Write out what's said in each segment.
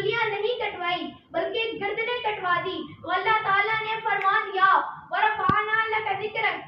انگلیاں نہیں کٹوائی بلکہ گردنیں کٹوا دی. تو اللہ تعالیٰ نے فرما دیا وَرَفَعْنَا لَكَ ذِكْرَكَ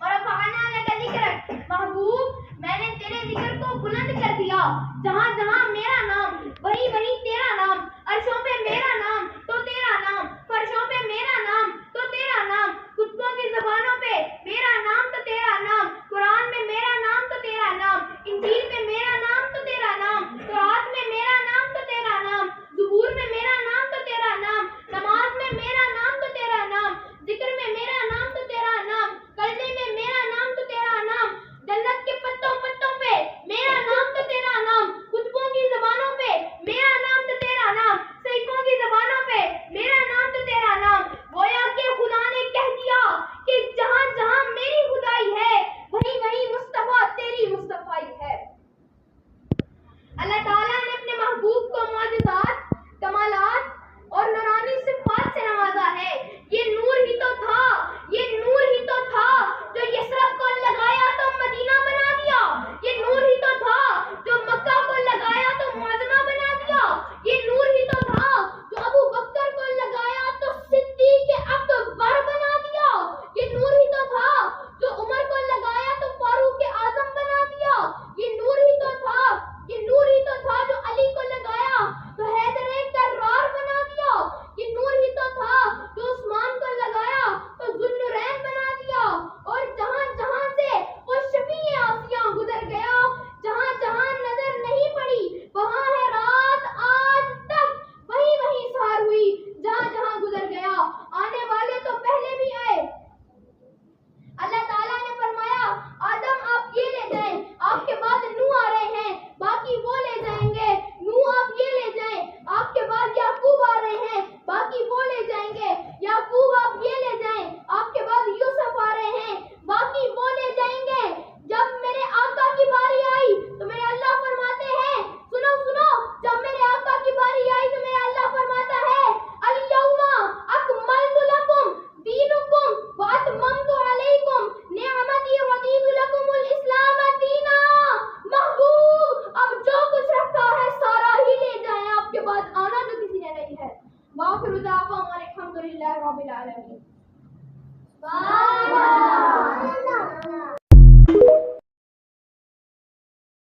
وَرَفَعْنَا لَكَ ذِكْرَكَ. محبوب میں نے تیرے ذکر کو بلند کر دیا. جہاں جہاں میرا نام وہی وہی تیرا نام. عرشوں پہ میرا نام تو تیرا نام, فرشوں پہ میرا نام تو تیرا نام, کتوں کی زبانوں پہ میرا نام تو تیرا نام, قرآن میں میرا نام تو تیرا نام, انجیل میں میرا نام تو تیرا نام, تورات میں میرا نام تو تیرا نام, زبور میں میرا نام تو تیرا نام, نماز میں میرا نام تو تیرا نام, ذکر میں میرا نام تو تیرا نام, کلمے میں میرا نام تو تیرا نام, جنت کے پتوں پتوں پہ میرا نام تو تیرا نام, کتبوں کی زبانوں پہ میرا نام تو تیرا نام, صحیفوں کی زبانوں پہ میرا نام تو تیرا نام. گویا کہ خدا نے کہہ دیا کہ جہاں جہاں میری خدائی ہے وہیں وہیں مصطفیٰ تیری مصطفیٰ ہے. اللہ تعالیٰ نے اپنے محبوب کو معجزات, کمالات اور نورانی صفات سے نوازا ہے. یہ نور ہی تو تھا, یہ نور ہی تو تھا جو یثرب کو لگایا تو مدینہ بنا دیا. یہ نور ہی تو تھا جو مکہ کو لگایا تو معظمہ بنا دیا. یہ نور ہی تو تھا جو ابو بکر کو لگایا تو صدیق اکبر بنا دیا. یہ نور ہی تو تھا جو عمر کو لگایا تو فاروق اعظم بنا دیا. یہ نور ہی تو تھا, یہ نور ہی تو تھا جو علی کو لگایا تو حیدر کرار بنا دیا. یہ نور ہی تو تھا جو عثمان کو لگایا تو ذوالنورین بنا دیا. اور جہاں جہاں سے وہ شفیع آسیاں گزر گیا, جہاں جہاں نظر نہیں پڑی وہاں ہے رات آج تک, وہیں وہیں سحر ہوئی جہاں جہاں گزر گیا. آنے والے تو پہلے بھی آئے. اللہ تعالیٰ نے فرمایا آدم آپ یہ لے جائیں, آپ کے بعد نوح آ رہے ہیں باقی وہ لے جائیں گے. نوح آپ یہ لے جائیں, آپ کے بعد یعقوب آ رہے ہیں باقی وہ لے جائیں گے. یعقوب آپ یہ لے جائیں, آپ کے بعد یوسف آ رہے ہیں باقی وہ لے جائیں گے. جب میرے آقا کی باری آئی تو میرے اللہ فرماتے ہیں سنو سنو, جب میرے آقا کی باری آئی تو میرے اللہ فرماتا ہے الیوم اکملت لکم دینکم واتممت علیکم نعمتی ورضیت لکم الاسلام دینا. محبوب اب جو کچھ رکھا ہے سارا ہی لے جائیں, آپ کے بعد آنا جو کسی نے نہیں ہے. وآخر دعوانا الحمدللہ رب العالمین.